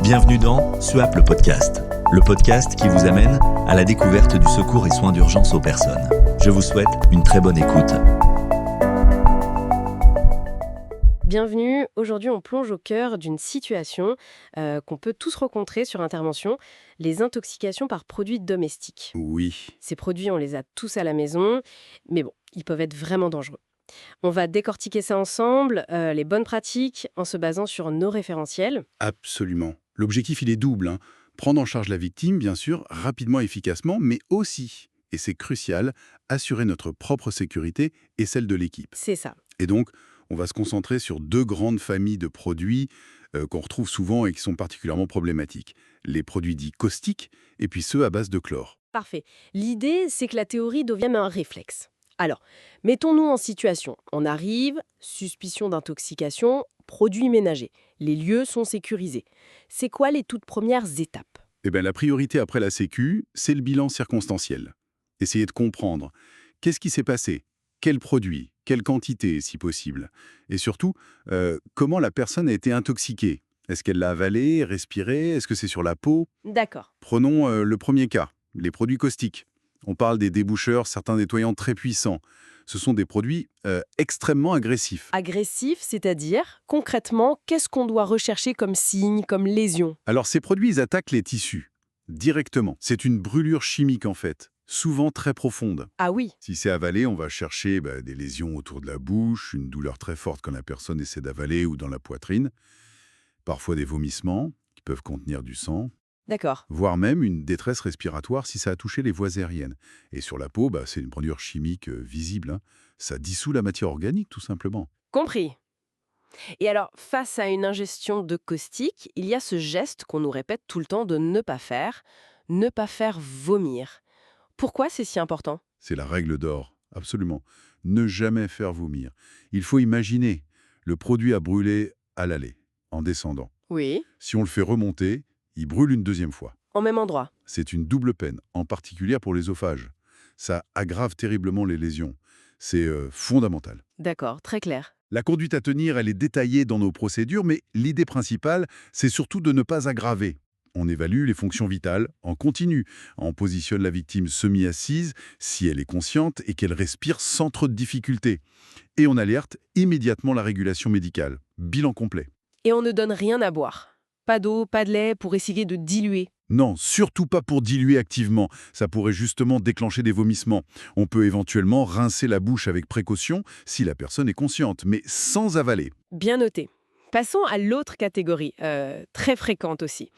Bienvenue dans SUAP le podcast qui vous amène à la découverte du secours et soins d'urgence aux personnes. Je vous souhaite une très bonne écoute. Bienvenue, aujourd'hui on plonge au cœur d'une situation qu'on peut tous rencontrer sur Intervention, les intoxications par produits domestiques. Oui, Ces produits, on les a tous à la maison, mais bon, ils peuvent être vraiment dangereux. On va décortiquer ça ensemble, les bonnes pratiques, en se basant sur nos référentiels. absolument. L'objectif, il est double, hein. Prendre en charge la victime, bien sûr, rapidement et efficacement, mais aussi, et c'est crucial, assurer notre propre sécurité et celle de l'équipe. C'est ça. Et donc, on va se concentrer sur deux grandes familles de produits qu'on retrouve souvent et qui sont particulièrement problématiques. Les produits dits caustiques et puis ceux à base de chlore. Parfait. L'idée, c'est que la théorie devienne un réflexe. Alors, mettons-nous en situation. On arrive, suspicion d'intoxication, produits ménagers. Les lieux sont sécurisés. C'est quoi les toutes premières étapes? Eh bien, la priorité après la Sécu, c'est le bilan circonstanciel. Essayer de comprendre qu'est-ce qui s'est passé, quel produit, quelle quantité si possible, et surtout, comment la personne a été intoxiquée. Est-ce qu'elle l'a avalé, respiré, est-ce que c'est sur la peau? D'accord. Prenons le premier cas, les produits caustiques. On parle des déboucheurs, certains nettoyants très puissants. Ce sont des produits extrêmement agressifs. Agressif, c'est-à-dire, concrètement, qu'est-ce qu'on doit rechercher comme signe, comme lésion? Alors ces produits, ils attaquent les tissus, directement. C'est une brûlure chimique en fait, souvent très profonde. Ah oui, Si c'est avalé, on va chercher des lésions autour de la bouche, une douleur très forte quand la personne essaie d'avaler ou dans la poitrine, parfois des vomissements qui peuvent contenir du sang, d'accord. voire même une détresse respiratoire si ça a touché les voies aériennes. Et sur la peau, c'est une brûlure chimique visible, hein. Ça dissout la matière organique tout simplement. Compris. Et alors, face à une ingestion de caustique, il y a ce geste qu'on nous répète tout le temps de ne pas faire vomir. Pourquoi c'est si important? C'est la règle d'or, absolument. Ne jamais faire vomir. Il faut imaginer le produit à brûler à l'aller, en descendant. Oui. Si on le fait remonter, il brûle une deuxième fois. Au même endroit. C'est une double peine, en particulier pour l'œsophage. Ça aggrave terriblement les lésions. C'est fondamental. D'accord, très clair. La conduite à tenir, elle est détaillée dans nos procédures, mais l'idée principale, c'est surtout de ne pas aggraver. On évalue les fonctions vitales en continu. On positionne la victime semi-assise, si elle est consciente et qu'elle respire sans trop de difficulté. Et on alerte immédiatement la régulation médicale. Bilan complet. Et on ne donne rien à boire. Pas d'eau, pas de lait pour essayer de diluer. Non, surtout pas pour diluer activement. Ça pourrait justement déclencher des vomissements. On peut éventuellement rincer la bouche avec précaution si la personne est consciente, mais sans avaler. Bien noté. Passons à l'autre catégorie, très fréquente aussi.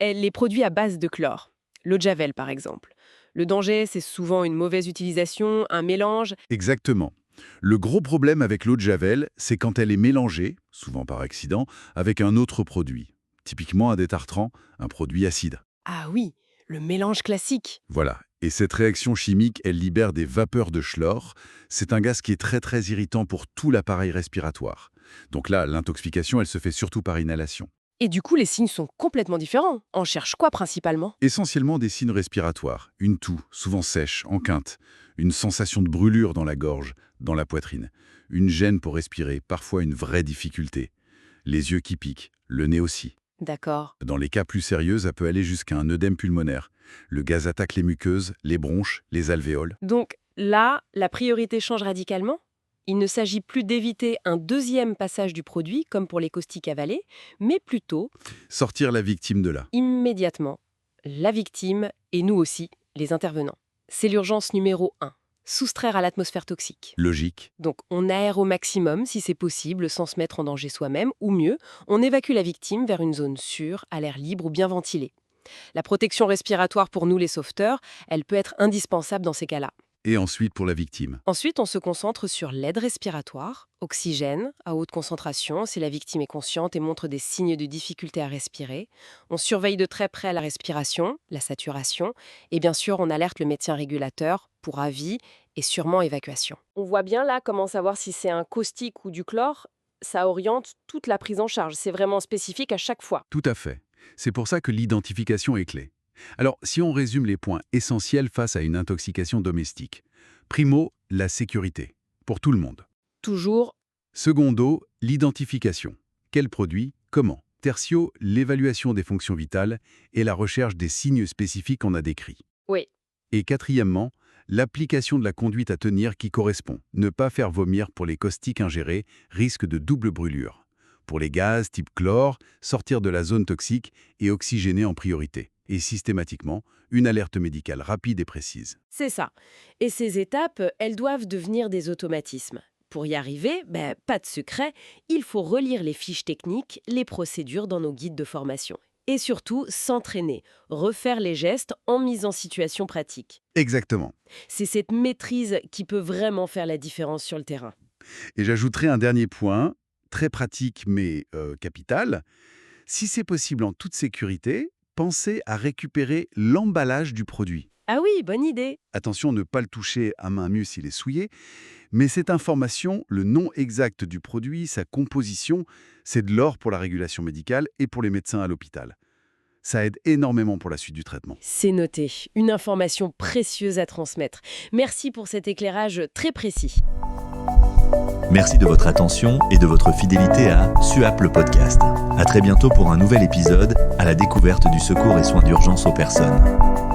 Les produits à base de chlore. L'eau de Javel, par exemple. Le danger, c'est souvent une mauvaise utilisation, un mélange. Exactement. Le gros problème avec l'eau de Javel, c'est quand elle est mélangée, souvent par accident, avec un autre produit. Typiquement un détartrant, un produit acide. Ah oui, le mélange classique. Voilà. Et cette réaction chimique, elle libère des vapeurs de chlore. C'est un gaz qui est très très irritant pour tout l'appareil respiratoire. Donc là, l'intoxication, elle se fait surtout par inhalation. Et du coup, les signes sont complètement différents. On cherche quoi principalement? Essentiellement des signes respiratoires. Une toux, souvent sèche, en quinte. Une sensation de brûlure dans la gorge, dans la poitrine. Une gêne pour respirer, parfois une vraie difficulté. Les yeux qui piquent, le nez aussi. D'accord. Dans les cas plus sérieux, ça peut aller jusqu'à un œdème pulmonaire. Le gaz attaque les muqueuses, les bronches, les alvéoles. Donc là, la priorité change radicalement. Il ne s'agit plus d'éviter un deuxième passage du produit, comme pour les caustiques avalés, mais plutôt, Sortir la victime de là. immédiatement, la victime et nous aussi, les intervenants. C'est l'urgence numéro 1. Soustraire à l'atmosphère toxique. Logique. Donc on aère au maximum si c'est possible sans se mettre en danger soi-même, ou mieux, on évacue la victime vers une zone sûre, à l'air libre ou bien ventilée. La protection respiratoire pour nous les sauveteurs, elle peut être indispensable dans ces cas-là. Et ensuite pour la victime. Ensuite, on se concentre sur l'aide respiratoire, oxygène à haute concentration si la victime est consciente et montre des signes de difficulté à respirer. On surveille de très près la respiration, la saturation, et bien sûr, on alerte le médecin régulateur pour avis et sûrement évacuation. On voit bien là comment savoir si c'est un caustique ou du chlore. Ça oriente toute la prise en charge. C'est vraiment spécifique à chaque fois. Tout à fait. C'est pour ça que l'identification est clé. Alors, si on résume les points essentiels face à une intoxication domestique. Primo, la sécurité. Pour tout le monde. Toujours, Secondo, l'identification. Quel produit, comment. Tertio, l'évaluation des fonctions vitales et la recherche des signes spécifiques qu'on a décrits. Oui. Et quatrièmement, l'application de la conduite à tenir qui correspond. Ne pas faire vomir pour les caustiques ingérés, risque de double brûlure. Pour les gaz type chlore, sortir de la zone toxique et oxygéner en priorité. Et systématiquement, une alerte médicale rapide et précise. C'est ça. Et ces étapes, elles doivent devenir des automatismes. Pour y arriver, pas de secret, il faut relire les fiches techniques, les procédures dans nos guides de formation. Et surtout, s'entraîner, refaire les gestes en mise en situation pratique. Exactement. C'est cette maîtrise qui peut vraiment faire la différence sur le terrain. Et j'ajouterai un dernier point, très pratique mais capital. Si c'est possible en toute sécurité, pensez à récupérer l'emballage du produit. Ah oui, bonne idée. Attention, ne pas le toucher à main nue s'il est souillé. Mais cette information, le nom exact du produit, sa composition, c'est de l'or pour la régulation médicale et pour les médecins à l'hôpital. Ça aide énormément pour la suite du traitement. C'est noté. Une information précieuse à transmettre. Merci pour cet éclairage très précis. Merci de votre attention et de votre fidélité à SUAP le podcast. À très bientôt pour un nouvel épisode à la découverte du secours et soins d'urgence aux personnes.